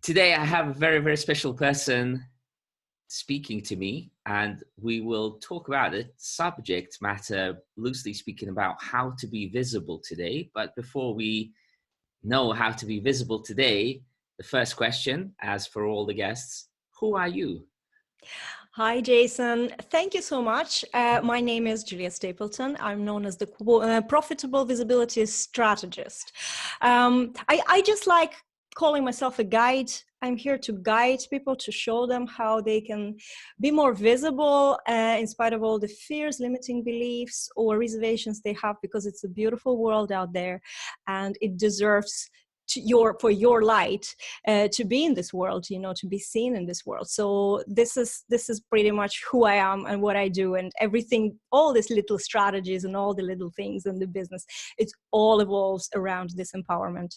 Today, I have a very, very special person speaking to me, and we will talk about the subject matter, loosely speaking, about how to be visible today. But before we know how to be visible today, the first question, as for all the guests, who are you? Hi, Jason. Thank you so much. My name is Juliette Stapleton. I'm known as the profitable visibility strategist. I just like calling myself a guide. I'm here to guide people, to show them how they can be more visible in spite of all the fears, limiting beliefs, or reservations they have, because it's a beautiful world out there and it deserves for your light to be in this world, to be seen in this world. So this is pretty much who I am and what I do, and everything, all these little strategies and all the little things in the business, it all evolves around this empowerment.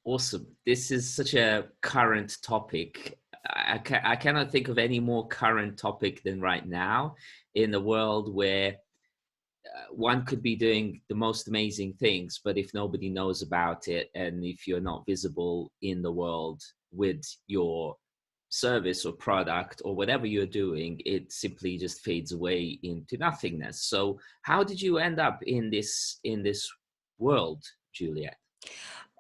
Awesome. This is such a current topic. I cannot think of any more current topic than right now, in a world where one could be doing the most amazing things, but if nobody knows about it, and if you're not visible in the world with your service or product or whatever you're doing, it simply just fades away into nothingness. So how did you end up in this world, Juliette?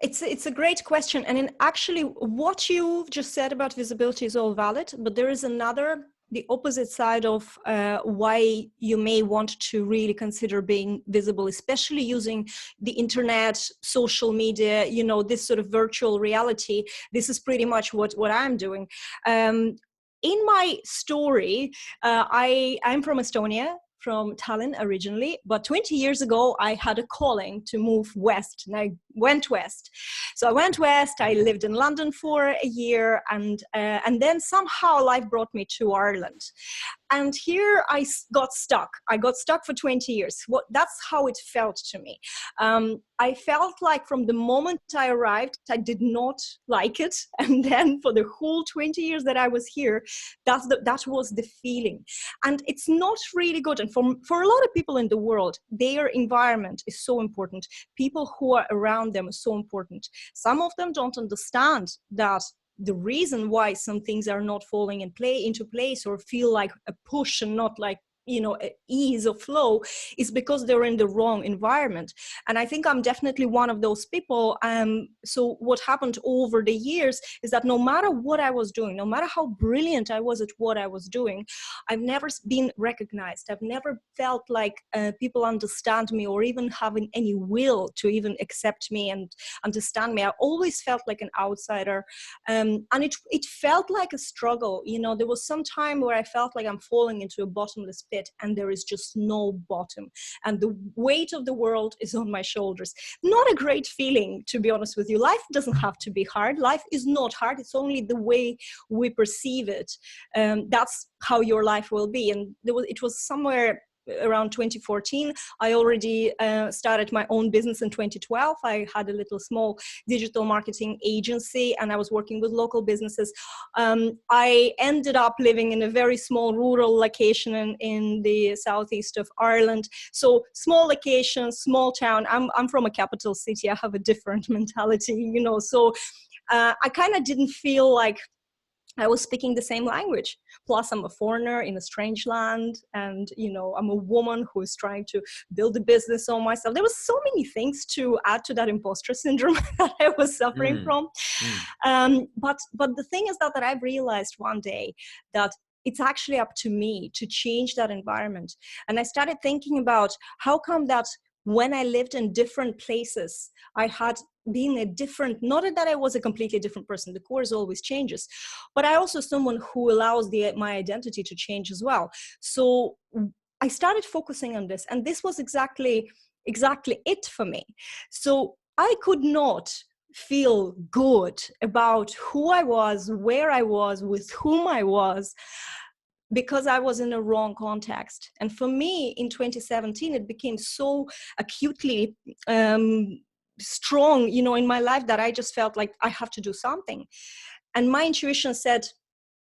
It's a great question. And actually, what you just said about visibility is all valid, but there is the opposite side of why you may want to really consider being visible, especially using the internet, social media, this sort of virtual reality. This is pretty much what I'm doing. In my story, I'm from Estonia, from Tallinn originally, but 20 years ago, I had a calling to move west, and I went west. So I went west, I lived in London for a year, and then somehow life brought me to Ireland. And here I got stuck. I got stuck for 20 years. That's how it felt to me. I felt like from the moment I arrived, I did not like it. And then for the whole 20 years that I was here, that was the feeling. And it's not really good. And for a lot of people in the world, their environment is so important. People who are around them are so important. Some of them don't understand that the reason why some things are not falling into place or feel like a push and not like ease or flow is because they're in the wrong environment. And I think I'm definitely one of those people. So what happened over the years is that no matter what I was doing, no matter how brilliant I was at what I was doing, I've never been recognized. I've never felt like people understand me or even having any will to even accept me and understand me. I always felt like an outsider. And it felt like a struggle. There was some time where I felt like I'm falling into a bottomless pit and there is just no bottom. And the weight of the world is on my shoulders. Not a great feeling, to be honest with you. Life doesn't have to be hard. Life is not hard. It's only the way we perceive it. That's how your life will be. And it was somewhere around 2014. I already started my own business in 2012. I had a little small digital marketing agency and I was working with local businesses. I ended up living in a very small rural location in the southeast of Ireland. So small location, small town. I'm from a capital city. I have a different mentality, so I kind of didn't feel like I was speaking the same language. Plus, I'm a foreigner in a strange land, and I'm a woman who is trying to build a business on myself. There was so many things to add to that imposter syndrome that I was suffering from. But the thing is that I've realized one day that it's actually up to me to change that environment. And I started thinking about how come that when I lived in different places, I had been a different, not that I was a completely different person, the core always changes, but I also someone who allows my identity to change as well. So I started focusing on this, and this was exactly it for me. So I could not feel good about who I was, where I was, with whom I was, because I was in a wrong context. And for me, in 2017, it became so acutely strong, in my life that I just felt like I have to do something. And my intuition said,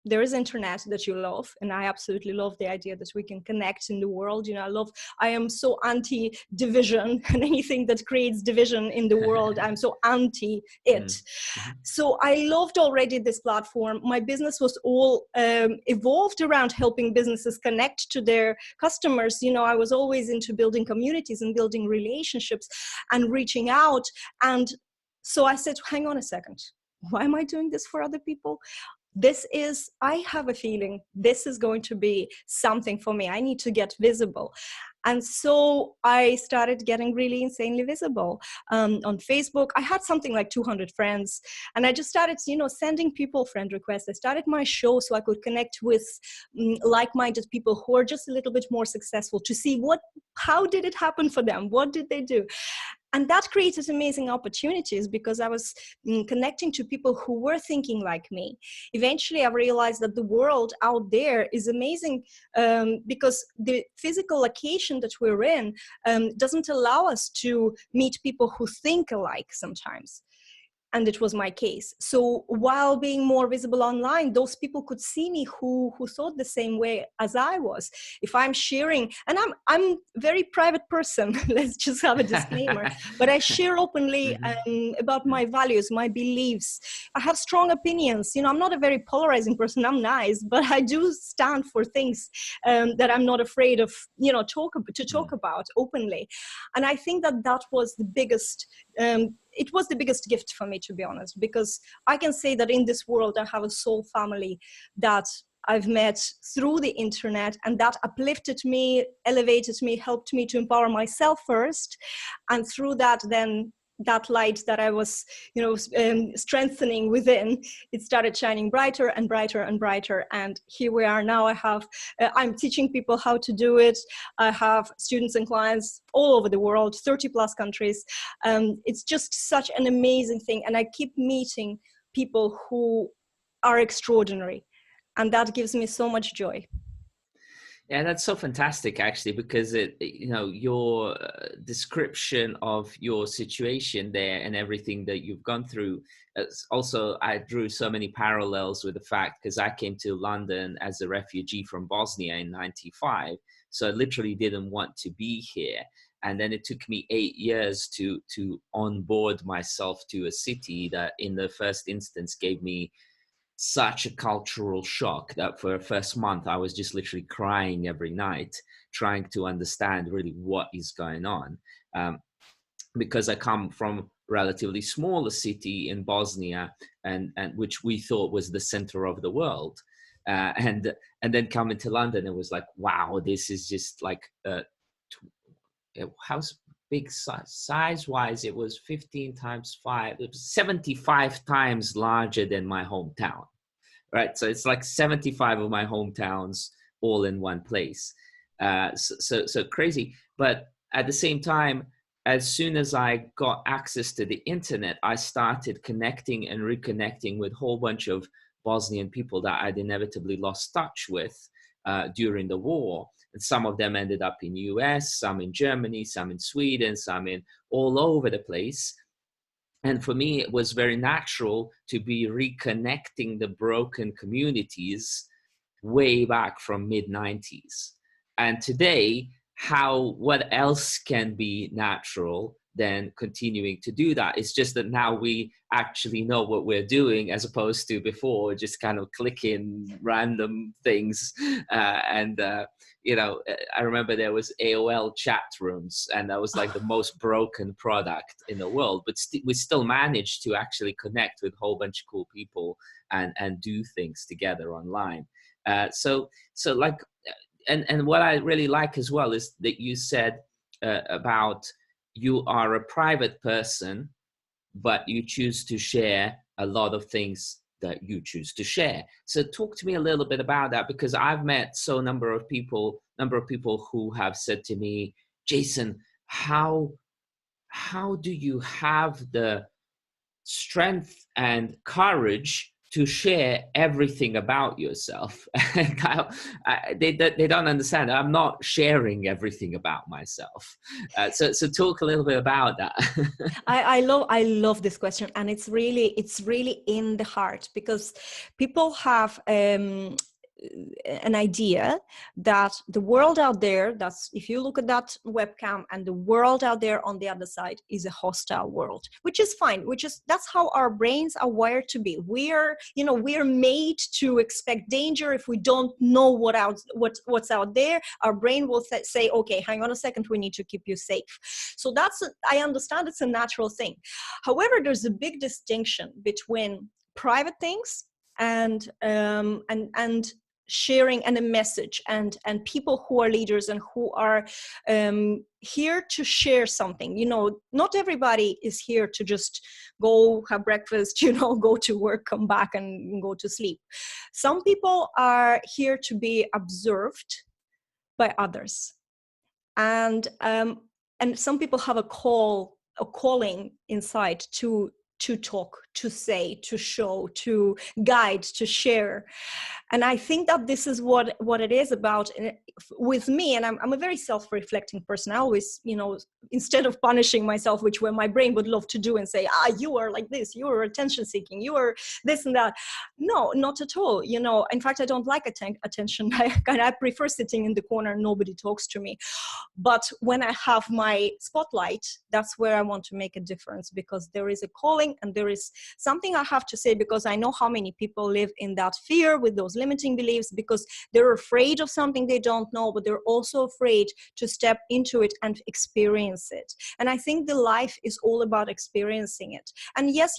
there is internet that you love, and I absolutely love the idea that we can connect in the world. I am so anti division, and anything that creates division in the world, I'm so anti it. Mm-hmm. So I loved already this platform. My business was all evolved around helping businesses connect to their customers. I was always into building communities and building relationships and reaching out. And so I said, hang on a second, why am I doing this for other people? I have a feeling this is going to be something for me. I need to get visible. And so I started getting really insanely visible on Facebook. I had something like 200 friends, and I just started, sending people friend requests. I started my show so I could connect with like-minded people who are just a little bit more successful, to see how did it happen for them? What did they do? And that created amazing opportunities, because I was connecting to people who were thinking like me. Eventually, I realized that the world out there is amazing, because the physical location that we're in doesn't allow us to meet people who think alike sometimes. And it was my case. So while being more visible online, those people could see me who thought the same way as I was. If I'm sharing, and I'm a very private person, let's just have a disclaimer, but I share openly about my values, my beliefs. I have strong opinions. I'm not a very polarizing person. I'm nice, but I do stand for things that I'm not afraid of, talk about openly. And I think that was the biggest it was the biggest gift for me, to be honest, because I can say that in this world, I have a soul family that I've met through the internet, and that uplifted me, elevated me, helped me to empower myself first. And through that, then that light that I was, strengthening within, it started shining brighter and brighter and brighter. And here we are now. I'm teaching people how to do it. I have students and clients all over the world, 30 plus countries. It's just such an amazing thing. And I keep meeting people who are extraordinary. And that gives me so much joy. Yeah, that's so fantastic, actually, because your description of your situation there and everything that you've gone through. Also, I drew so many parallels with the fact, because I came to London as a refugee from Bosnia in '95, so I literally didn't want to be here. And then it took me 8 years to onboard myself to a city that, in the first instance, gave me such a cultural shock that for the first month I was just literally crying every night, trying to understand really what is going on, because I come from a relatively smaller city in Bosnia, and which we thought was the center of the world, and then coming to London, it was like, wow, this is just like how big size wise, it was 15 times 5, it was 75 times larger than my hometown, right? So it's like 75 of my hometowns all in one place. So crazy. But at the same time, as soon as I got access to the internet, I started connecting and reconnecting with a whole bunch of Bosnian people that I'd inevitably lost touch with during the war. And some of them ended up in US, some in Germany, some in Sweden, some in all over the place. And for me, it was very natural to be reconnecting the broken communities way back from mid-90s. And today, what else can be natural than continuing to do that? It's just that now we actually know what we're doing, as opposed to before just kind of clicking random things. I remember there was AOL chat rooms, and that was like the most broken product in the world, but we still managed to actually connect with a whole bunch of cool people and do things together online. And what I really like as well is that you said about you are a private person, but you choose to share a lot of things that you choose to share. So talk to me a little bit about that, because I've met a number of people who have said to me, Jason, how do you have the strength and courage to share everything about yourself. They don't understand. I'm not sharing everything about myself. So talk a little bit about that. I love this question, and it's really in the heart, because people have an idea that the world out there, that's, if you look at that webcam, and the world out there on the other side is a hostile world, which is fine, that's how our brains are wired to be. We're made to expect danger. If we don't know what's out there, our brain will say, okay, hang on a second, we need to keep you safe. So I understand it's a natural thing. However, there's a big distinction between private things and sharing and a message, and people who are leaders and who are here to share something. Not everybody is here to just go have breakfast, go to work, come back, and go to sleep. Some people are here to be observed by others, and some people have a calling inside to talk, to say, to show, to guide, to share. And I think that this is what it is about with me. And I'm a very self-reflecting person. I always, instead of punishing myself, which where my brain would love to do and say, you are like this, you are attention seeking, you are this and that. No, not at all. In fact, I don't like attention. I prefer sitting in the corner and nobody talks to me. But when I have my spotlight, that's where I want to make a difference, because there is a calling and there is something I have to say, because I know how many people live in that fear with those limiting beliefs, because they're afraid of something they don't know, but they're also afraid to step into it and experience it. And I think the life is all about experiencing it. And yes,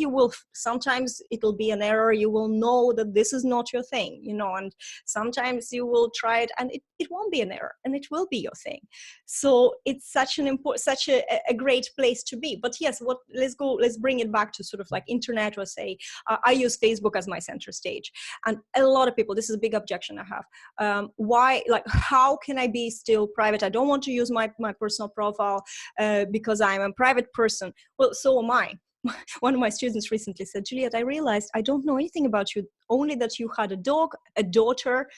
sometimes it'll be an error. You will know that this is not your thing, and sometimes you will try it and it won't be an error, and it will be your thing. So it's such a great place to be. But yes, let's bring it back to sort of like internet, or say, I use Facebook as my center stage. And a lot of people, this is a big objection I have. How can I be still private? I don't want to use my personal profile because I'm a private person. Well, so am I. One of my students recently said, Juliette, I realized I don't know anything about you, only that you had a dog, a daughter,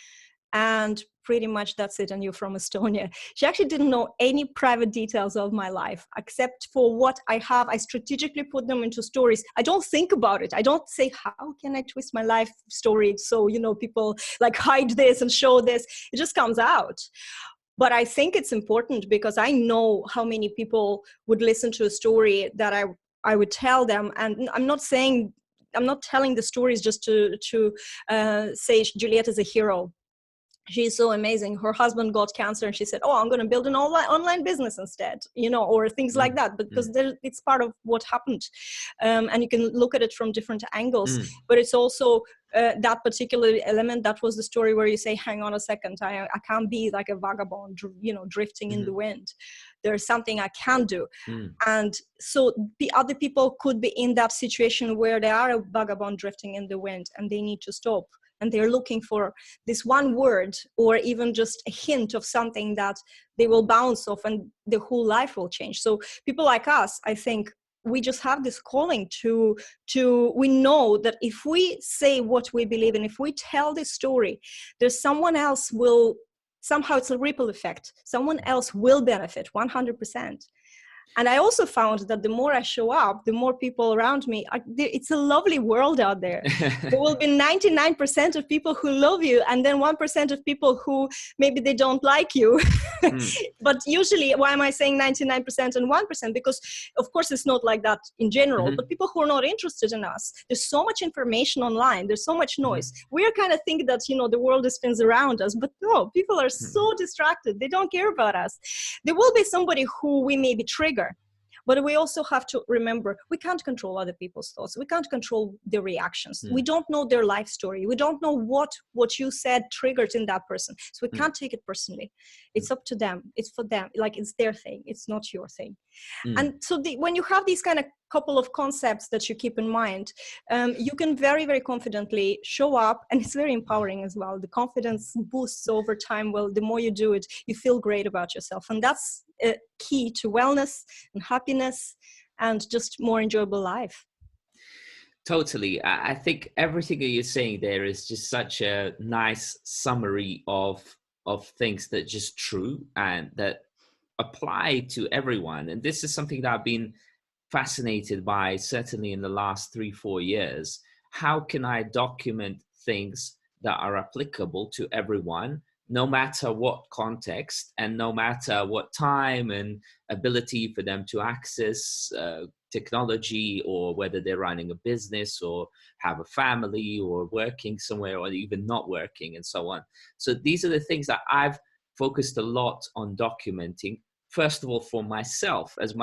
and pretty much that's it, and you're from Estonia. She actually didn't know any private details of my life, except for what I have. I strategically put them into stories. I don't think about it. I don't say, how can I twist my life story so, people like hide this and show this. It just comes out. But I think it's important, because I know how many people would listen to a story that I would tell them. And I'm not telling the stories just to say Juliette is a hero. She's so amazing. Her husband got cancer and she said, I'm going to build an online business instead, or things like that, because it's part of what happened. And you can look at it from different angles, but it's also that particular element. That was the story where you say, hang on a second, I can't be like a vagabond, drifting in the wind. There's something I can do. And so the other people could be in that situation where they are a vagabond drifting in the wind and they need to stop. And they're looking for this one word, or even just a hint of something that they will bounce off, and the whole life will change. So people like us, I think, we just have this calling to we know that if we say what we believe in, if we tell this story, there's someone else will, somehow it's a ripple effect. Someone else will benefit 100%. And I also found that the more I show up, the more people around me, it's a lovely world out there. There will be 99% of people who love you, and then 1% of people who maybe they don't like you. But usually, why am I saying 99% and 1%? Because of course it's not like that in general, but people who are not interested in us, there's so much information online, there's so much noise. We kind of think that, the world spins around us, but no, people are so distracted. They don't care about us. There will be somebody who we maybe trigger. But we also have to remember, we can't control other people's thoughts. We can't control their reactions. We don't know their life story. We don't know what you said triggered in that person. So we can't take it personally. It's up to them. It's for them. Like, it's their thing. It's not your thing. And so when you have these kind of couple of concepts that you keep in mind, you can very, very confidently show up, and it's very empowering as well. The confidence boosts over time. Well, the more you do it, you feel great about yourself. And that's a key to wellness and happiness and just more enjoyable life. Totally. I think everything that you're saying there is just such a nice summary of things that just true and that apply to everyone. And this is something that I've been fascinated by, certainly in the last 3-4 years. How can I document things that are applicable to everyone, no matter what context and no matter what time and ability for them to access technology, or whether they're running a business or have a family or working somewhere or even not working, and so on. So these are the things that I've focused a lot on documenting, first of all for myself as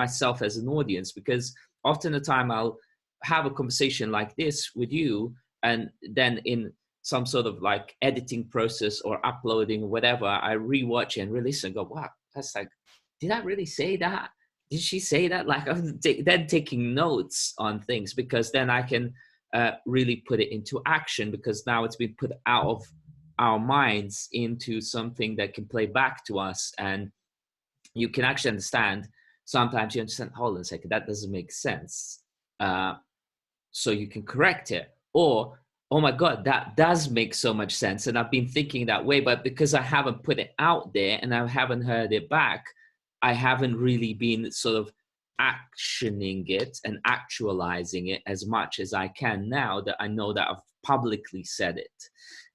an audience, because often the time I'll have a conversation like this with you, and then in some sort of like editing process or uploading or whatever, I rewatch and re-listen and go, wow, that's like, did I really say that? Did she say that? Like, I'm then taking notes on things, because then I can really put it into action, because now it's been put out of our minds into something that can play back to us. And you can actually understand, sometimes you understand, hold on a second, that doesn't make sense. So you can correct it. Or, oh my God, that does make so much sense. And I've been thinking that way, but because I haven't put it out there and I haven't heard it back, I haven't really been sort of actioning it and actualizing it as much as I can now that I know that I've publicly said it.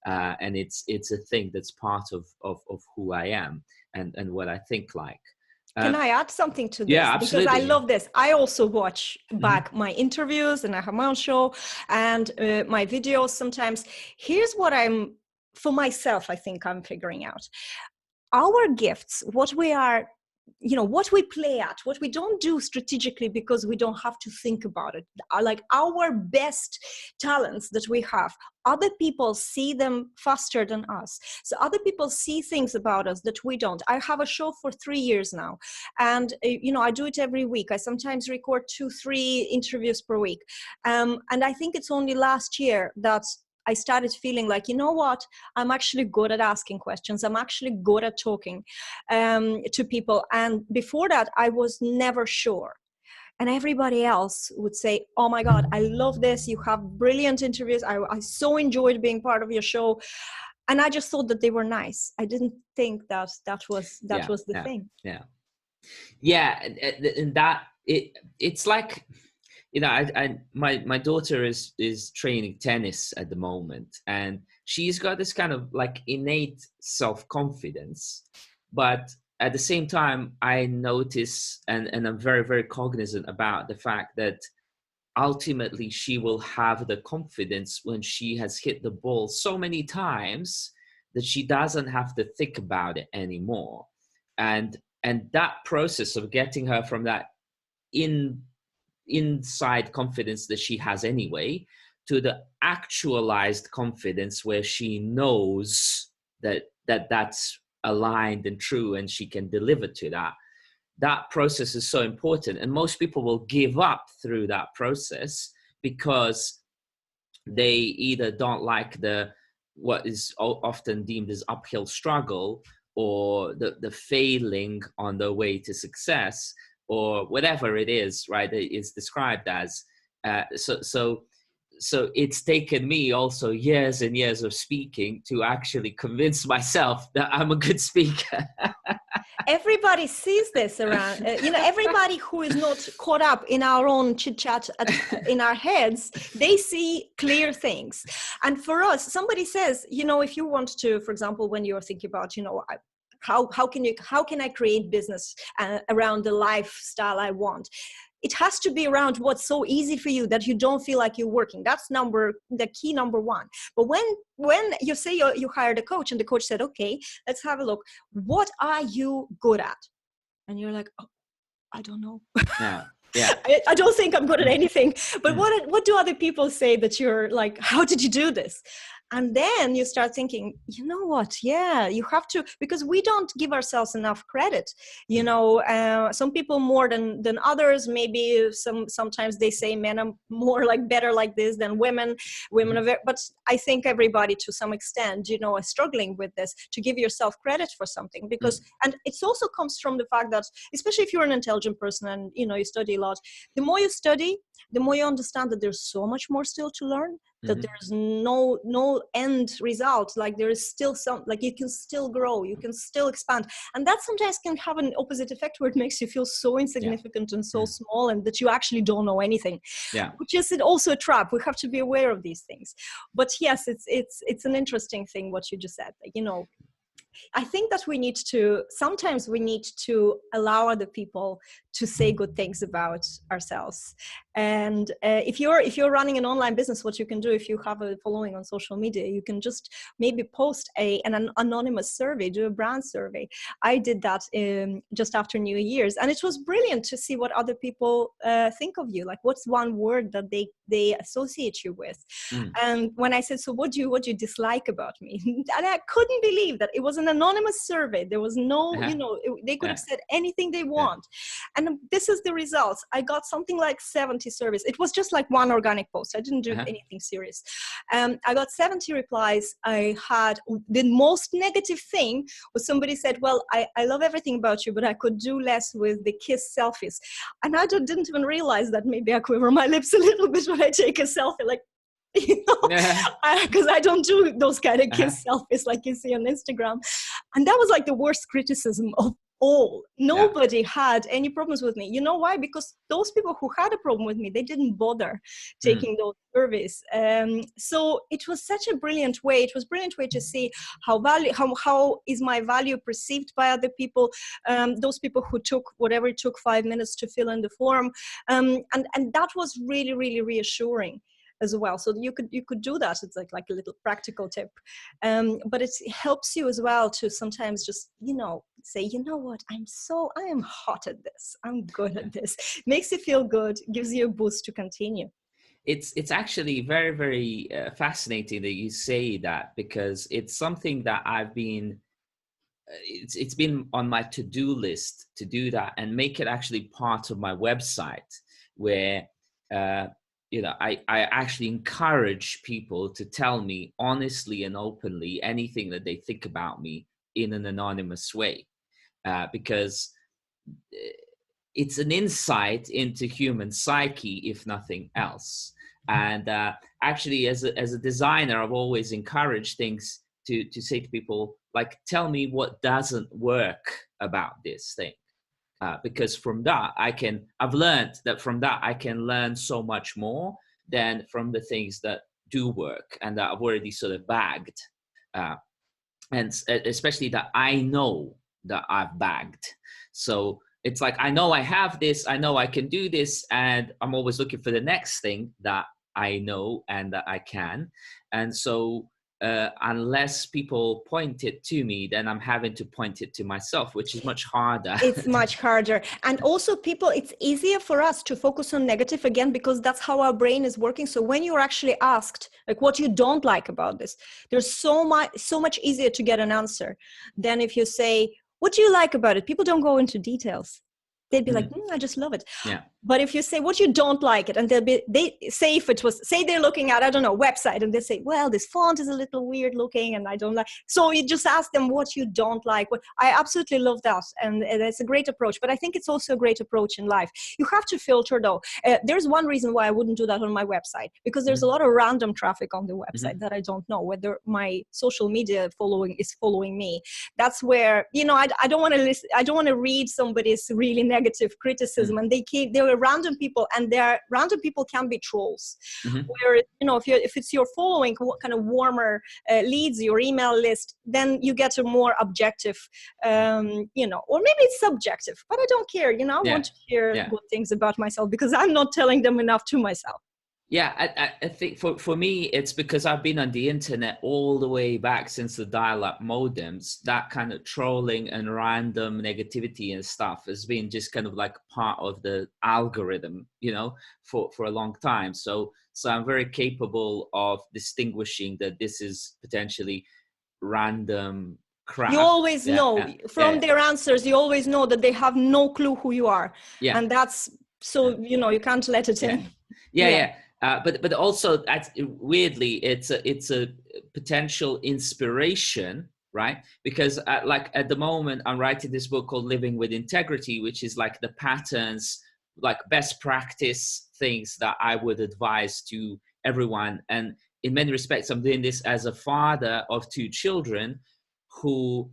And it's a thing that's part of who I am and what I think like. Can I add something to this? Yeah, absolutely. Because I love this. I also watch back my interviews, and I have my own show and my videos sometimes. Here's what for myself, I think I'm figuring out. Our gifts, what we are, what we play at, what we don't do strategically because we don't have to think about it, are like our best talents that we have. Other people see them faster than us. So other people see things about us that we don't. I have a show for 3 years now, and I do it every week. I sometimes record 2-3 interviews per week, and I think it's only last year that I started feeling like, you know what, I'm actually good at asking questions. I'm actually good at talking to people. And before that, I was never sure. And everybody else would say, oh my God, I love this. You have brilliant interviews. I so enjoyed being part of your show. And I just thought that they were nice. I didn't think that was the thing. Yeah. And that it's like, my daughter is training tennis at the moment, and she's got this kind of like innate self-confidence, but at the same time I notice and I'm very, very cognizant about the fact that ultimately she will have the confidence when she has hit the ball so many times that she doesn't have to think about it anymore. And that process of getting her from that inside confidence that she has anyway to the actualized confidence where she knows that's aligned and true and she can deliver to that process is so important. And most people will give up through that process because they either don't like what is often deemed as uphill struggle, or the failing on the way to success, or whatever it is, right? It's described as. So it's taken me also years and years of speaking to actually convince myself that I'm a good speaker. Everybody sees this around, everybody who is not caught up in our own chit chat in our heads, they see clear things. And for us, somebody says, if you want to, for example, when you're thinking about, how can I create business around the lifestyle I want? It has to be around what's so easy for you that you don't feel like you're working. That's the key number one. But when you say you hired a coach and the coach said, okay, let's have a look. What are you good at? And you're like, oh, I don't know. Yeah. I don't think I'm good at anything. But what do other people say that you're like, how did you do this? And then you start thinking, you know what? Yeah, you have to, because we don't give ourselves enough credit. Some people more than others. Maybe sometimes they say men are more like better like this than women. Women are but I think everybody to some extent, is struggling with this, to give yourself credit for something, because and it also comes from the fact that, especially if you're an intelligent person and you study a lot, the more you study, the more you understand that there's so much more still to learn, that Mm-hmm. there's no end result. Like there is still some, like you can still grow, you can still expand. And that sometimes can have an opposite effect where it makes you feel so Yeah. insignificant and so small, and that you actually don't know anything. Yeah. Which is also a trap. We have to be aware of these things. But yes, it's an interesting thing what you just said. Like, you know, I think that sometimes we need to allow other people to say good things about ourselves. And if you're running an online business, what you can do, if you have a following on social media, you can just maybe post an anonymous survey, do a brand survey. I did that just after New Year's, and it was brilliant to see what other people think of you. Like, what's one word that they associate you with? Mm. And when I said, so what do you dislike about me? And I couldn't believe that it was an anonymous survey. There was no, Uh-huh. they could have Yeah. said anything they want. And this is the results. I got something like 70 surveys. It was just like one organic post. I didn't do anything serious. I got 70 replies. I had the most negative thing was somebody said, well, I love everything about you, but I could do less with the kiss selfies. And I didn't even realize that maybe I quiver my lips a little bit when I take a selfie, like, you know, because I don't do those kind of kiss selfies like you see on Instagram. And that was like the worst criticism of all. Nobody had any problems with me. You know why? Because those people who had a problem with me, they didn't bother taking those surveys. So it was such a brilliant way. It was a brilliant way to see how is my value perceived by other people. Those people who took whatever it took 5 minutes to fill in the form, and that was really, really reassuring as well. So you could do that. It's like a little practical tip, but it helps you as well to sometimes just, you know, say, you know what, I am hot at this, I'm good at this. Makes you feel good, gives you a boost to continue. It's actually very, very fascinating that you say that, because it's something that I've been it's been on my to-do list to do that and make it actually part of my website, where you know, I actually encourage people to tell me honestly and openly anything that they think about me in an anonymous way, because it's an insight into human psyche, if nothing else. And actually, as a designer, I've always encouraged things to say to people, like, tell me what doesn't work about this thing. Because from that, I've learned that from that, I can learn so much more than from the things that do work and that I've already sort of bagged. And especially that I know that I've bagged. So it's like, I know I have this, I know I can do this, and I'm always looking for the next thing that I know and that I can. And so unless people point it to me, then I'm having to point it to myself, which is much harder. It's much harder. And also it's easier for us to focus on negative again, because that's how our brain is working. So when you're actually asked, like, what you don't like about this, there's so much easier to get an answer than if you say, what do you like about it? People don't go into details. They'd be like, I just love it. Yeah. But if you say what you don't like it, and they say, if it was, say they're looking at, I don't know, website, and they say, well, this font is a little weird looking and I don't like. So you just ask them what you don't like. I absolutely love that. And it's a great approach. But I think it's also a great approach in life. You have to filter though. There's one reason why I wouldn't do that on my website, because there's a lot of random traffic on the website that I don't know whether my social media following is following me. That's where, you know, I don't want to listen. I don't want to read somebody's really negative criticism, and they're random people, and random people can be trolls. Where, you know, if it's your following, what kind of warmer leads your email list, then you get a more objective, you know, or maybe it's subjective, but I don't care. You know, I want to hear good things about myself because I'm not telling them enough to myself. Yeah, I think for me, it's because I've been on the internet all the way back since the dial-up modems. That kind of trolling and random negativity and stuff has been just kind of like part of the algorithm, you know, for a long time. So I'm very capable of distinguishing that this is potentially random crap. You always know from their answers, you always know that they have no clue who you are. Yeah. And that's, so, you know, you can't let it in. Yeah. But also, weirdly, it's a potential inspiration, right? Because like at the moment, I'm writing this book called Living with Integrity, which is like the patterns like best practice things that I would advise to everyone. And in many respects, I'm doing this as a father of 2 children who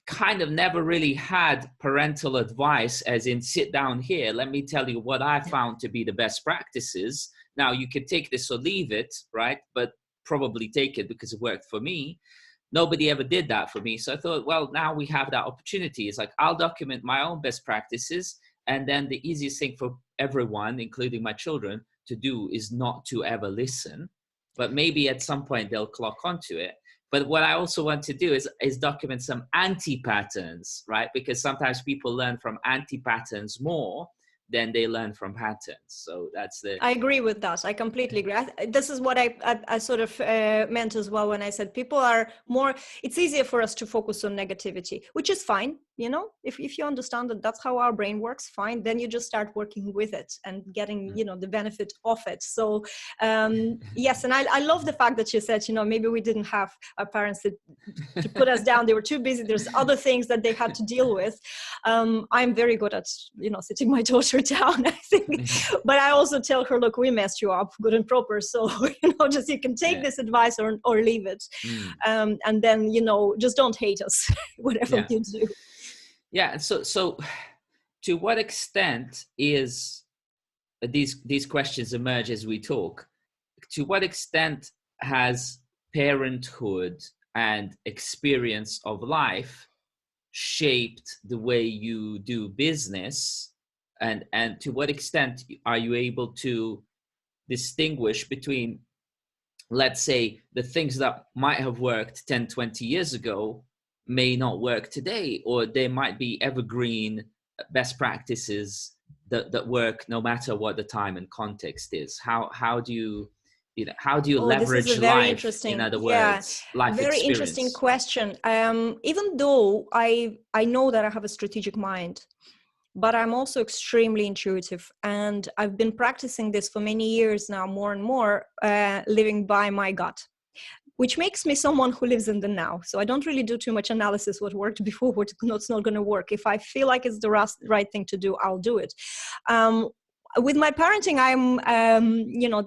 kind of never really had parental advice, as in, sit down here, let me tell you what I found to be the best practices. Now you can take this or leave it, right? But probably take it because it worked for me. Nobody ever did that for me. So I thought, well, now we have that opportunity. It's like, I'll document my own best practices. And then the easiest thing for everyone, including my children, to do is not to ever listen. But maybe at some point they'll clock onto it. But what I also want to do is document some anti-patterns, right? Because sometimes people learn from anti-patterns more than they learn from patterns. So that's the... I agree with that. I completely agree. This is what I sort of meant as well when I said people are more, it's easier for us to focus on negativity, which is fine. You know, if you understand that that's how our brain works, fine, then you just start working with it and getting, you know, the benefit of it. So yes, and I love the fact that you said, you know, maybe we didn't have our parents to put us down. They were too busy. There's other things that they had to deal with. I'm very good at, you know, sitting my daughter down, I think. But I also tell her, look, we messed you up good and proper. So, you know, just you can take this advice or leave it. And then, you know, just don't hate us, whatever you do. Yeah. So to what extent is these questions emerge as we talk? To what extent has parenthood and experience of life shaped the way you do business? And to what extent are you able to distinguish between, let's say, the things that might have worked 10, 20 years ago may not work today, or there might be evergreen best practices that work no matter what the time and context is? How do you leverage life, in other words, life very experience? Interesting question. Even though I know that I have a strategic mind, but I'm also extremely intuitive, and I've been practicing this for many years now, more and more, living by my gut, which makes me someone who lives in the now. So I don't really do too much analysis, what worked before, what's not going to work. If I feel like it's the right thing to do, I'll do it. With my parenting, I'm, you know,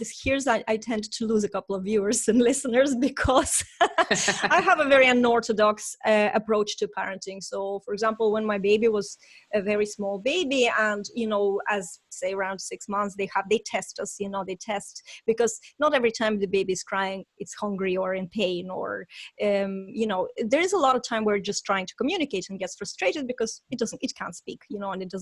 I tend to lose a couple of viewers and listeners because I have a very unorthodox approach to parenting. So, for example, when my baby was a very small baby, and, you know, as say around 6 months, they test us, you know, they test, because not every time the baby is crying, it's hungry or in pain, or, you know, there is a lot of time where it's just trying to communicate and gets frustrated because it can't speak, you know, and it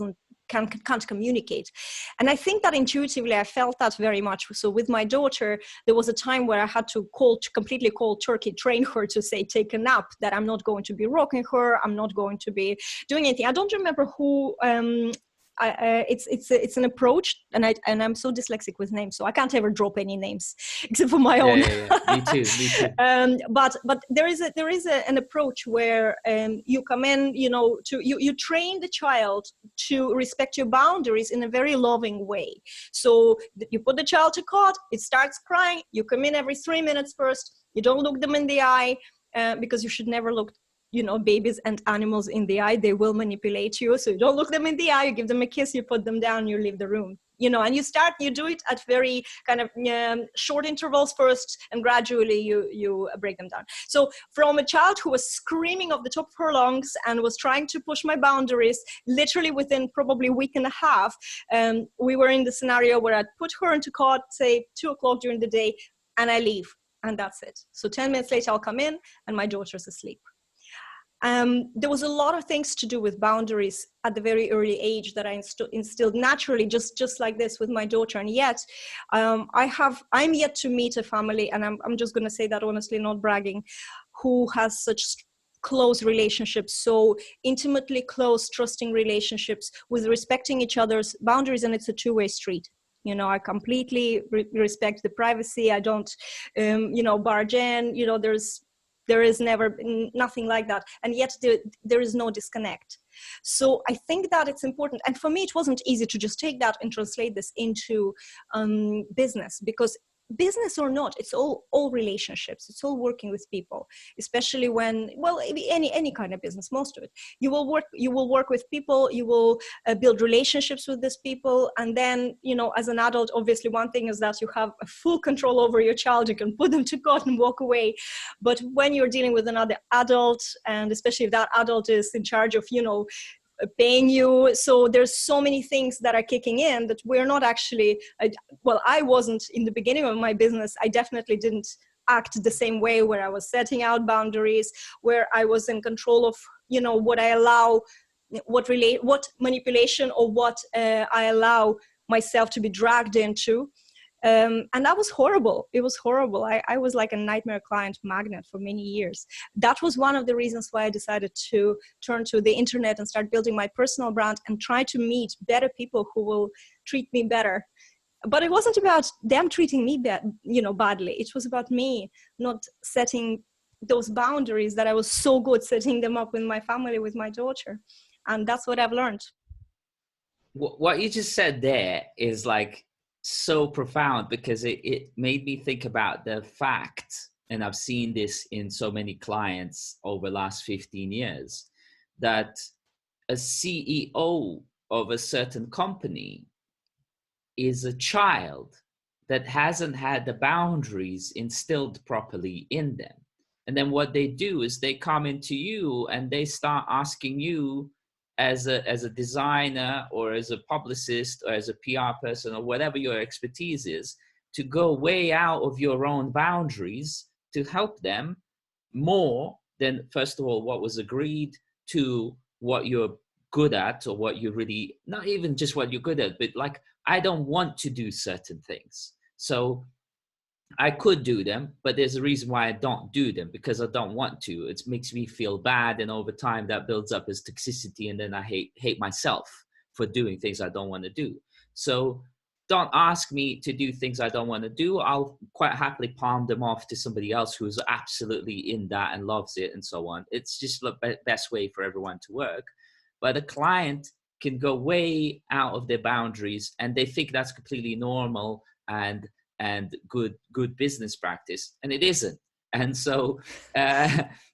can't communicate. And I think that intuitively I felt that very much. So with my daughter, there was a time where I had to completely cold turkey train her to say, take a nap, that I'm not going to be rocking her, I'm not going to be doing anything. I don't remember who, it's an approach, and I'm so dyslexic with names, so I can't ever drop any names except for my own. Me too. But there is an approach where you come in, you know, you train the child to respect your boundaries in a very loving way. So you put the child to cot, it starts crying, you come in every 3 minutes first, you don't look them in the eye, because you should never look, you know, babies and animals in the eye. They will manipulate you. So you don't look them in the eye, you give them a kiss, you put them down, you leave the room, you know, and you do it at very kind of short intervals first, and gradually you break them down. So from a child who was screaming off the top of her lungs and was trying to push my boundaries, literally within probably a week and a half, we were in the scenario where I'd put her into cot, say 2:00 during the day, and I leave, and that's it. So 10 minutes later, I'll come in and my daughter's asleep. There was a lot of things to do with boundaries at the very early age that I instilled naturally, just like this with my daughter. And yet, I'm yet to meet a family, and I'm just going to say that honestly, not bragging, who has such close relationships, so intimately close, trusting relationships with respecting each other's boundaries, and it's a two-way street. You know, I completely respect the privacy. I don't, you know, barge in. You know, there is never nothing like that, and yet there is no disconnect. So I think that it's important, and for me it wasn't easy to just take that and translate this into business, because business or not, it's all relationships. It's all working with people, especially when, well, any kind of business, most of it, you will work with people, you will build relationships with these people. And then, you know, as an adult, obviously one thing is that you have a full control over your child, you can put them to God and walk away. But when you're dealing with another adult, and especially if that adult is in charge of, you know, paying you, so there's so many things that are kicking in that we're not actually, I wasn't in the beginning of my business. I definitely didn't act the same way, where I was setting out boundaries, where I was in control of, you know, what I allow, what manipulation, or what I allow myself to be dragged into. And that was horrible. It was horrible. I was like a nightmare client magnet for many years. That was one of the reasons why I decided to turn to the internet and start building my personal brand and try to meet better people who will treat me better. But it wasn't about them treating me badly. It was about me not setting those boundaries that I was so good setting them up with my family, with my daughter. And that's what I've learned. What you just said there is like so profound, because it made me think about the fact, and I've seen this in so many clients over the last 15 years, that a CEO of a certain company is a child that hasn't had the boundaries instilled properly in them. And then what they do is they come into you and they start asking you, as a designer or as a publicist or as a PR person or whatever your expertise is, to go way out of your own boundaries to help them more than, first of all, what was agreed, to what you're good at, or what you really, not even just what you're good at, but like, I don't want to do certain things. So I could do them, but there's a reason why I don't do them, because I don't want to. It makes me feel bad, and over time that builds up as toxicity, and then I hate myself for doing things I don't want to do. So don't ask me to do things I don't want to do. I'll quite happily palm them off to somebody else who's absolutely in that and loves it and so on. It's just the best way for everyone to work. But a client can go way out of their boundaries, and they think that's completely normal and good business practice, and it isn't. And so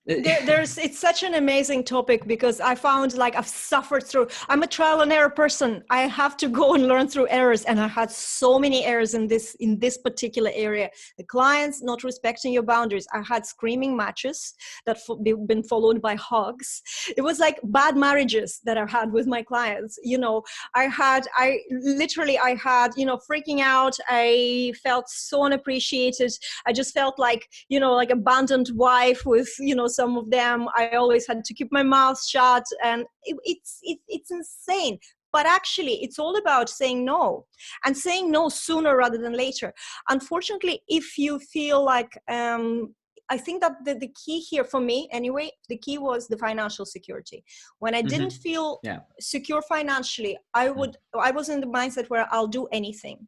it's such an amazing topic, because I found, like, I've suffered through, I'm a trial and error person. I have to go and learn through errors, and I had so many errors in this particular area. The clients not respecting your boundaries. I had screaming matches that been followed by hugs. It was like bad marriages that I had with my clients. You know, I had, you know, freaking out. I felt so unappreciated. I just felt like, you know, like abandoned wife with, you know, some of them. I always had to keep my mouth shut, and it's insane. But actually, it's all about saying no, and saying no sooner rather than later. Unfortunately, if you feel like, I think that the key here for me, anyway, the key was the financial security. When I didn't feel secure financially, I was in the mindset where I'll do anything.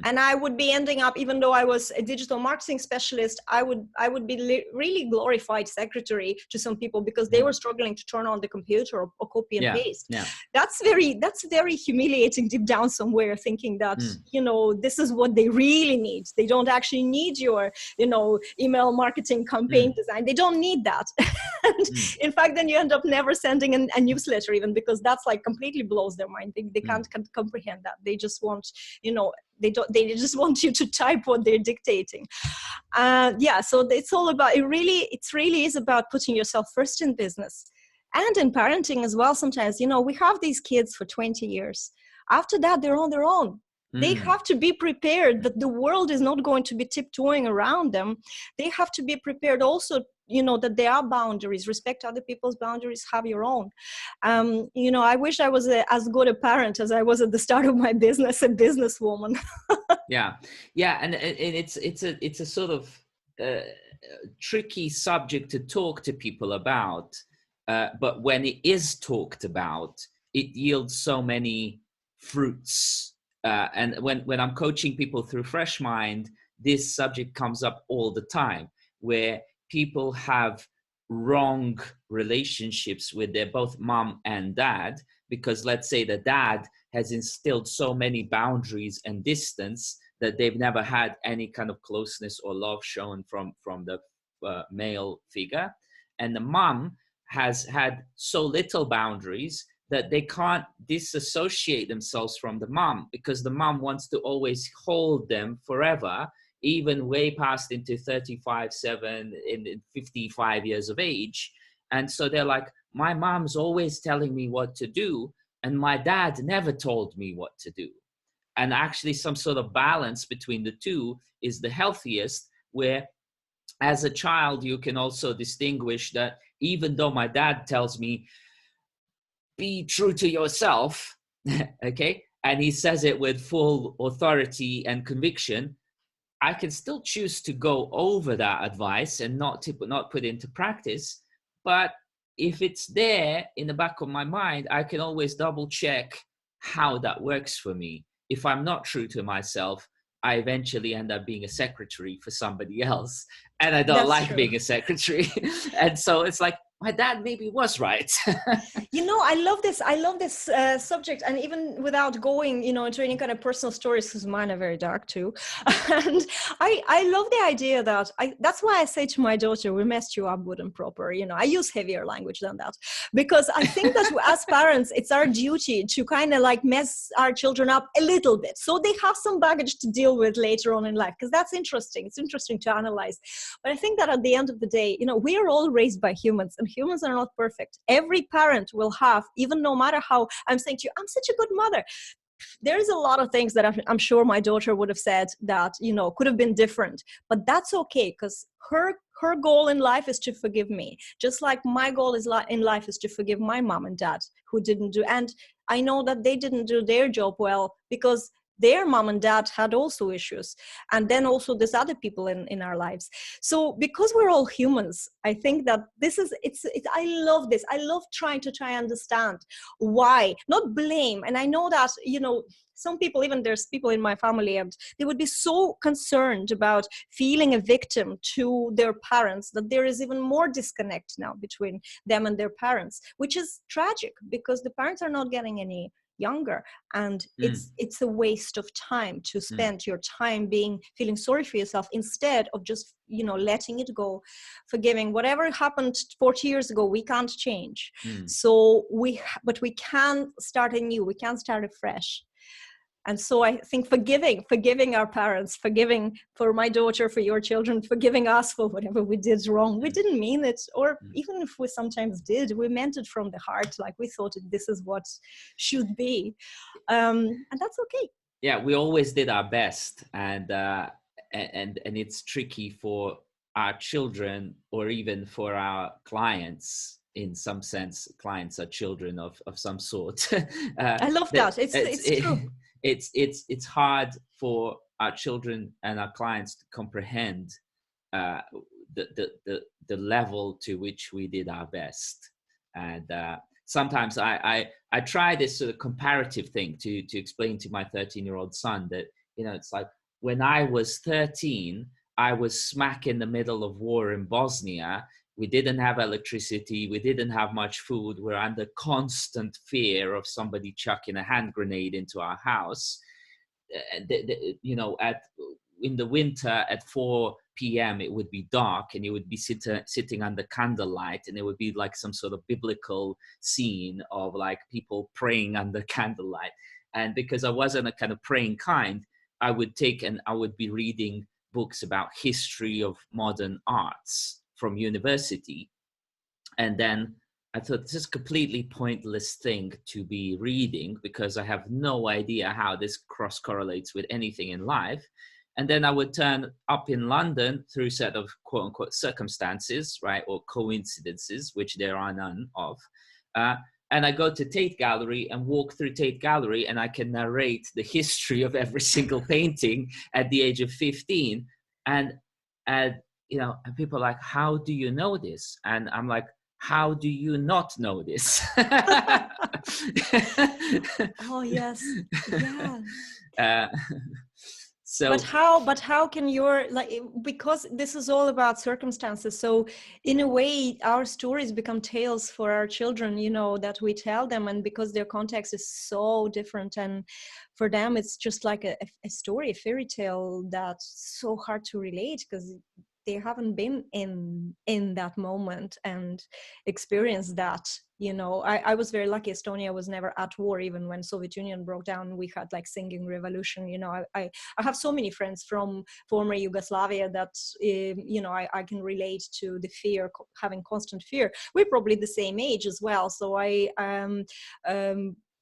And I would be ending up, even though I was a digital marketing specialist, I would be really glorified secretary to some people, because they were struggling to turn on the computer or copy and paste. That's very humiliating deep down somewhere, thinking that, you know, this is what they really need. They don't actually need your, you know, email marketing campaign design. They don't need that. And in fact, then you end up never sending a newsletter, even, because that's like completely blows their mind. They can't comprehend that. They just want, you know, they just want you to type what they're dictating. So it's all about, it really is about putting yourself first in business and in parenting as well. Sometimes, you know, we have these kids for 20 years. After that, they're on their own. They have to be prepared that the world is not going to be tiptoeing around them. They have to be prepared also, you know, that there are boundaries. Respect other people's boundaries, have your own. You know, I wish I was as good a parent as I was at the start of my business, a businesswoman. Yeah, and it's a sort of tricky subject to talk to people about, but when it is talked about, it yields so many fruits. And when I'm coaching people through Fresh Mind, this subject comes up all the time, where people have wrong relationships with their both mom and dad, because let's say the dad has instilled so many boundaries and distance that they've never had any kind of closeness or love shown from the male figure. And the mom has had so little boundaries that they can't disassociate themselves from the mom, because the mom wants to always hold them forever, even way past into 35, 7, in 55 years of age. And so they're like, my mom's always telling me what to do, and my dad never told me what to do. And actually some sort of balance between the two is the healthiest, where as a child, you can also distinguish that even though my dad tells me, be true to yourself, okay, and he says it with full authority and conviction, I can still choose to go over that advice and not put into practice. But if it's there in the back of my mind, I can always double check how that works for me. If I'm not true to myself, I eventually end up being a secretary for somebody else, and I don't That's like true. being a secretary. And so it's like, my dad maybe was right. You know, I love this subject, and even without going, you know, into any kind of personal stories, because mine are very dark too. And I love the idea that that's why I say to my daughter, we messed you up good and proper. You know, I use heavier language than that, because I think that as parents, it's our duty to kind of like mess our children up a little bit, so they have some baggage to deal with later on in life, because that's interesting. It's interesting to analyze. But I think that at the end of the day, you know, we are all raised by humans, and humans are not perfect. Every parent will have, even no matter how I'm saying to you, I'm such a good mother. There's a lot of things that I'm sure my daughter would have said that, you know, could have been different, but that's okay, because her goal in life is to forgive me, just like my goal in life is to forgive my mom and dad who didn't do, and I know that they didn't do their job well, because their mom and dad had also issues, and then also there's other people in our lives. So because we're all humans, I think that this is I love this. I love trying to understand why, not blame. And I know that, you know, some people, even there's people in my family, and they would be so concerned about feeling a victim to their parents that there is even more disconnect now between them and their parents, which is tragic, because the parents are not getting any younger, and it's a waste of time to spend your time feeling sorry for yourself, instead of just, you know, letting it go, forgiving. Whatever happened 40 years ago, we can't change. So but we can start anew, we can start afresh. And so I think forgiving our parents, forgiving for my daughter, for your children, forgiving us for whatever we did wrong. We didn't mean it, or even if we sometimes did, we meant it from the heart, like we thought this is what should be. And that's okay. Yeah, we always did our best, and it's tricky for our children, or even for our clients. In some sense, clients are children of some sort. I love that. It's true. It's hard for our children and our clients to comprehend the level to which we did our best. And sometimes I try this sort of comparative thing to explain to my 13-year-old son that, you know, it's like, when I was 13, I was smack in the middle of war in Bosnia. We didn't have electricity. We didn't have much food. We're under constant fear of somebody chucking a hand grenade into our house. You know, in the winter at 4 p.m. it would be dark, and you would be sitting under candlelight, and it would be like some sort of biblical scene of like people praying under candlelight. And because I wasn't a kind of praying kind, I would be reading books about history of modern arts from university. And then I thought, this is a completely pointless thing to be reading, because I have no idea how this cross correlates with anything in life. And then I would turn up in London through a set of quote unquote circumstances, right, or coincidences, which there are none of. And I go to Tate Gallery and walk through Tate Gallery, and I can narrate the history of every single painting at the age of 15. And you know, and people are like, how do you know this? And I'm like, how do you not know this? Oh yes, yeah. So, but how can your, like, because this is all about circumstances, so in a way our stories become tales for our children, you know, that we tell them, and because their context is so different. And for them it's just like a story, a fairy tale that's so hard to relate because they haven't been in that moment and experienced that. I was very lucky. Estonia was never at war. Even when Soviet Union broke down, we had like singing revolution. I have so many friends from former Yugoslavia that I can relate to the fear, having constant fear. We're probably the same age as well. So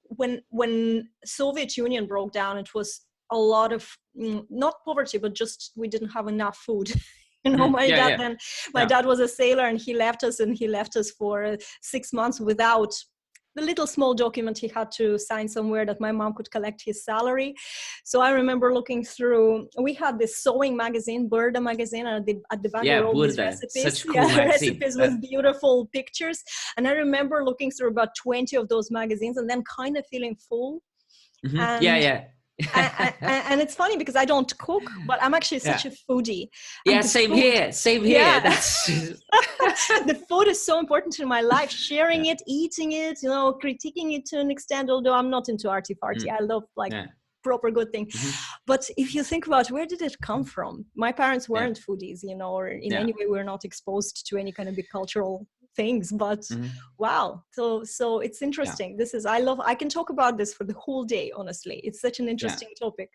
when Soviet Union broke down, it was a lot of not poverty, but just we didn't have enough food. My dad was a sailor, and he left us for 6 months without the little small document he had to sign somewhere that my mom could collect his salary. So I remember looking through, we had this sewing magazine, Burda magazine, and at the back were all these recipes. Such a cool magazine. Recipes with beautiful pictures. And I remember looking through about 20 of those magazines and then kind of feeling full. Mm-hmm. And it's funny because I don't cook, but I'm actually such a foodie. Same here. Yeah. That's the food is so important in my life. Sharing it, eating it, critiquing it to an extent. Although I'm not into arty-farty, I love proper good thing. But if you think about where did it come from? My parents weren't foodies, or in any way we're not exposed to any kind of big cultural things, but wow. So it's interesting. I can talk about this for the whole day, honestly. It's such an interesting topic.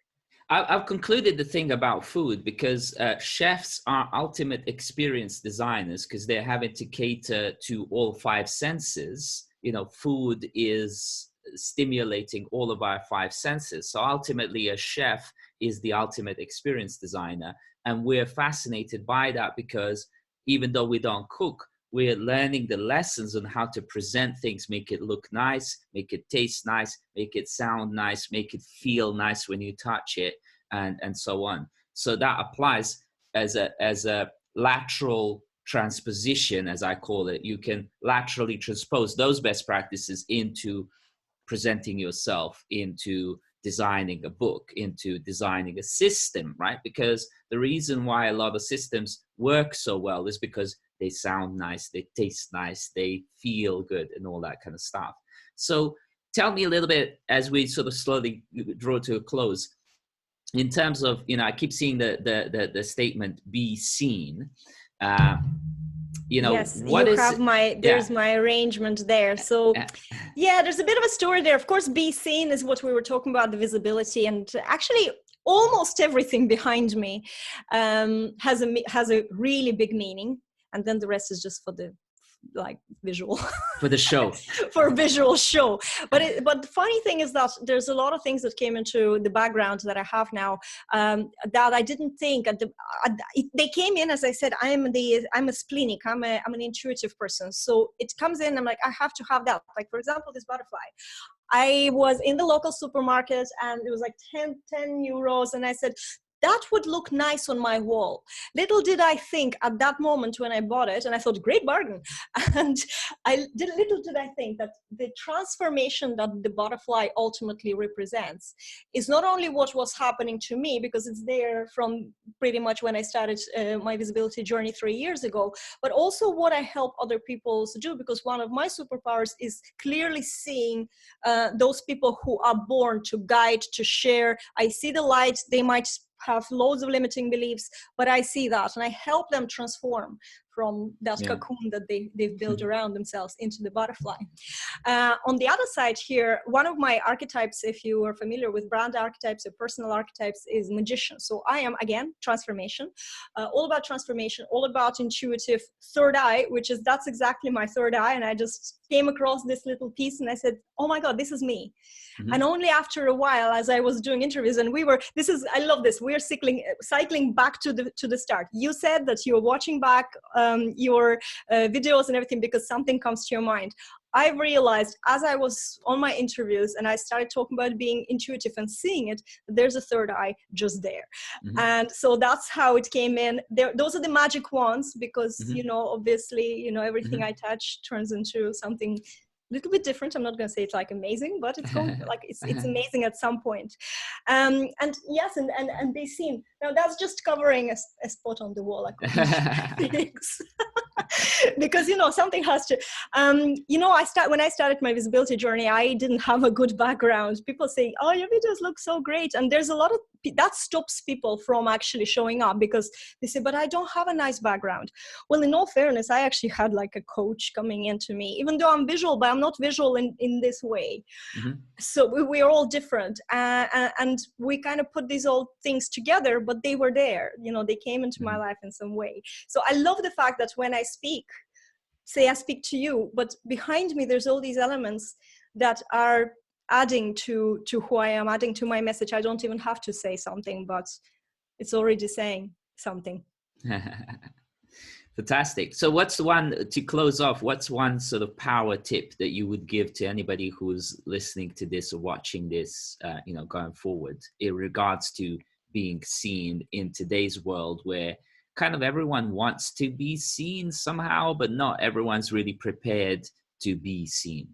I've concluded the thing about food because chefs are ultimate experience designers because they're having to cater to all 5 senses. Food is stimulating all of our 5 senses. So ultimately a chef is the ultimate experience designer. And we're fascinated by that because even though we don't cook, we're learning the lessons on how to present things, make it look nice, make it taste nice, make it sound nice, make it feel nice when you touch it, and so on. So that applies as a lateral transposition, as I call it. You can laterally transpose those best practices into presenting yourself, into designing a book, into designing a system, right? Because the reason why a lot of systems work so well is because they sound nice, they taste nice, they feel good, and all that kind of stuff. So tell me a little bit, as we sort of slowly draw to a close, in terms of, I keep seeing the statement, be seen. Yes, there's my arrangement there. So there's a bit of a story there. Of course, be seen is what we were talking about, the visibility, and actually almost everything behind me has a really big meaning. And then the rest is just for the visual for the show for visual show. But the funny thing is that there's a lot of things that came into the background that I have now that I didn't think they came in. As I said, I'm a splenic, I'm an intuitive person, so it comes in, I'm like, I have to have that. Like, for example, this butterfly, I was in the local supermarket and it was like 10 euros, and I said, that would look nice on my wall. Little did I think at that moment when I bought it, and I thought, great bargain. And little did I think that the transformation that the butterfly ultimately represents is not only what was happening to me, because it's there from pretty much when I started my visibility journey 3 years ago, but also what I help other people to do, because one of my superpowers is clearly seeing those people who are born to guide, to share. I see the light. They might have loads of limiting beliefs, but I see that and I help them transform from that cocoon that they've built around themselves into the butterfly. On the other side here, one of my archetypes, if you are familiar with brand archetypes or personal archetypes, is magician. So I am, again, transformation, all about transformation, all about intuitive third eye, that's exactly my third eye. And I just came across this little piece and I said, oh my God, this is me. Mm-hmm. And only after a while, as I was doing interviews, and I love this, we're cycling back to the start. You said that you're watching back your videos and everything because something comes to your mind. I realized as I was on my interviews and I started talking about being intuitive and seeing it, there's a third eye just there. Mm-hmm. And so that's how it came in. Those are the magic wands because, obviously, everything I touch turns into something a little bit different. I'm not going to say it's like amazing, but it's going it's amazing at some point. And yes, and be seen. Now that's just covering a spot on the wall. because, something has to, when I started my visibility journey, I didn't have a good background. People say, oh, your videos look so great. And there's a lot of, that stops people from actually showing up because they say, but I don't have a nice background. Well, in all fairness, I actually had like a coach coming into me, even though I'm visual, but I'm not visual in this way. Mm-hmm. So we are all different, and we kind of put these all things together, but they were there, they came into my life in some way. So I love the fact that when I speak, say I speak to you, but behind me there's all these elements that are adding to who I am, adding to my message. I don't even have to say something, but it's already saying something. Fantastic. So what's one, to close off, what's one sort of power tip that you would give to anybody who's listening to this or watching this, going forward in regards to being seen in today's world where kind of everyone wants to be seen somehow, but not everyone's really prepared to be seen?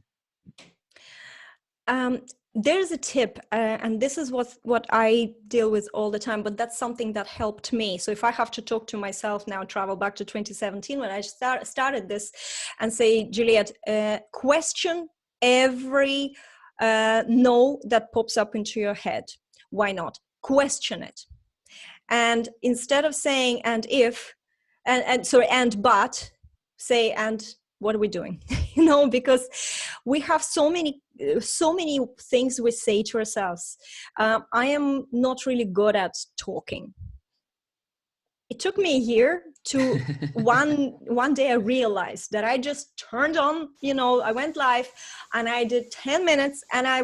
There's a tip, and this is what I deal with all the time, but that's something that helped me. So if I have to talk to myself now, travel back to 2017 when I started this and say, Juliette, question every no that pops up into your head. Why not? Question it. And instead of saying and if, and but, say and what are we doing? Because we have so many things we say to ourselves. I am not really good at talking. It took me a year to one day I realized that I just turned on, I went live and I did 10 minutes and I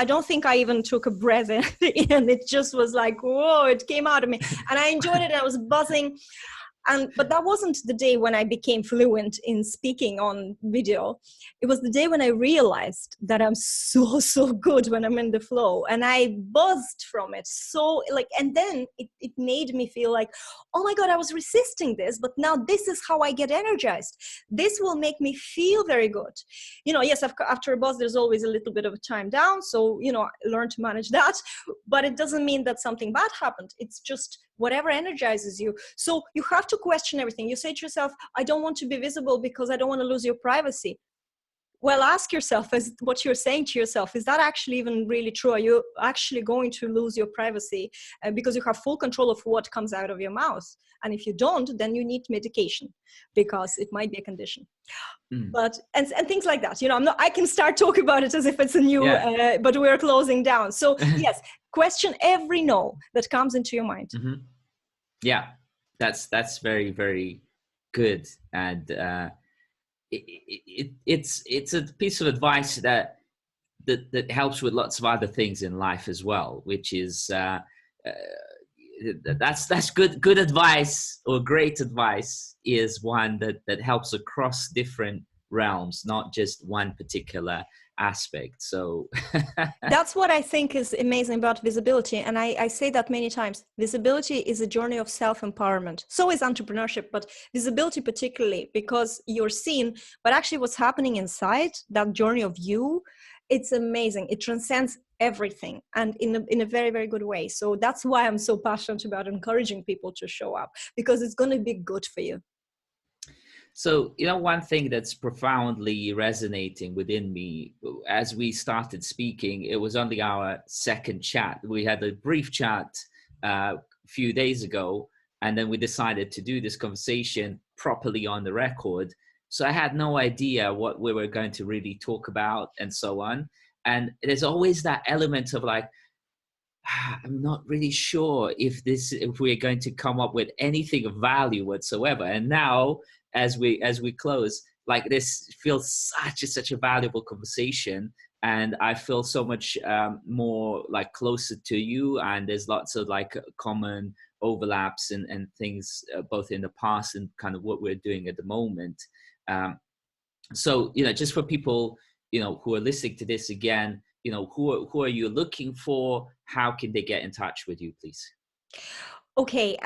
don't think I even took a breath in, and it just was like, whoa, it came out of me and I enjoyed it. I was buzzing. But that wasn't the day when I became fluent in speaking on video. It was the day when I realized that I'm so good when I'm in the flow, and I buzzed from it. So and then it made me feel like, oh my God, I was resisting this, but now this is how I get energized. This will make me feel very good. Yes, after a buzz, there's always a little bit of a time down. So, learn to manage that, but it doesn't mean that something bad happened. It's just whatever energizes you. So you have to question everything. You say to yourself, I don't want to be visible because I don't want to lose your privacy. Well, ask yourself, is what you're saying to yourself, is that actually even really true? Are you actually going to lose your privacy because you have full control of what comes out of your mouth? And if you don't, then you need medication because it might be a condition. But and things like that. I can start talking about it as if it's a new, but we're closing down. So yes, question every no that comes into your mind. Mm-hmm. Yeah, that's very, very good. And it's a piece of advice that helps with lots of other things in life as well, which is that's good advice, or great advice is one that helps across different realms, not just one particular aspect. So that's what I think is amazing about visibility. And I say that many times. Visibility is a journey of self-empowerment. So is entrepreneurship, but visibility particularly, because you're seen, but actually what's happening inside that journey of you, it's amazing. It transcends everything, and in a very, very good way. So that's why I'm so passionate about encouraging people to show up, because it's going to be good for you. So, one thing that's profoundly resonating within me as we started speaking, it was only our second chat. We had a brief chat a few days ago, and then we decided to do this conversation properly on the record. So I had no idea what we were going to really talk about and so on. And there's always that element of like, I'm not really sure if we're going to come up with anything of value whatsoever. And now, as we close, like, this feels such a valuable conversation, and I feel so much more like closer to you, and there's lots of like common overlaps and things both in the past and kind of what we're doing at the moment. So just for people who are listening to this again, who are you looking for? How can they get in touch with you, please? Okay,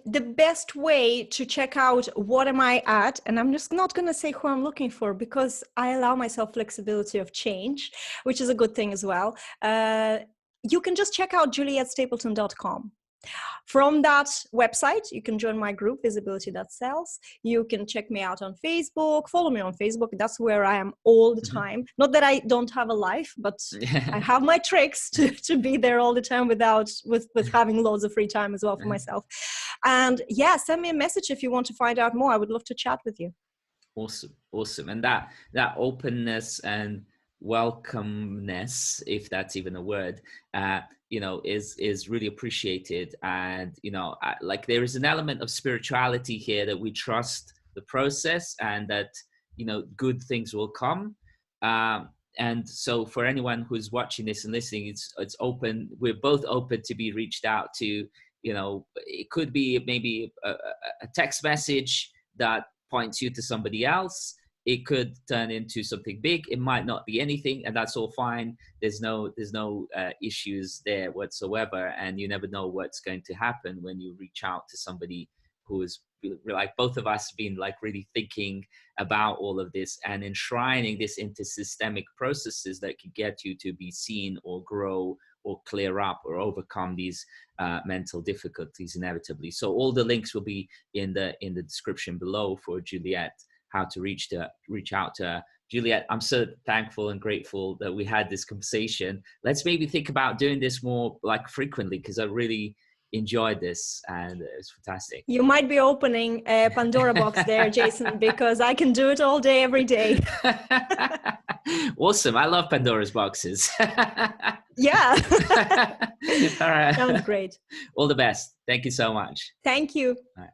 the best way to check out what am I at, and I'm just not going to say who I'm looking for, because I allow myself flexibility of change, which is a good thing as well. You can just check out JulietteStapleton.com. From that website, you can join my group, Visibility That Sells. You can check me out on Facebook, follow me on Facebook. That's where I am all the time. Not that I don't have a life, but I have my tricks to be there all the time with having loads of free time as well for myself. And yeah, send me a message if you want to find out more. I would love to chat with you. Awesome. And that openness and welcomeness, if that's even a word, is really appreciated. And like there is an element of spirituality here, that we trust the process and that good things will come. And so for anyone who's watching this and listening, it's open. We're both open to be reached out to. It could be maybe a text message that points you to somebody else. It could turn into something big. It might not be anything, and that's all fine. There's no issues there whatsoever, and you never know what's going to happen when you reach out to somebody who is like both of us been like really thinking about all of this and enshrining this into systemic processes that could get you to be seen or grow or clear up or overcome these mental difficulties inevitably. So all the links will be in the description below for Juliette, how to reach out to her. Juliette, I'm so thankful and grateful that we had this conversation. Let's maybe think about doing this more like frequently, because I really enjoyed this and it was fantastic. You might be opening a Pandora box there, Jason, because I can do it all day, every day. Awesome. I love Pandora's boxes. Yeah. All right. Sounds great. All the best. Thank you so much. Thank you. All right.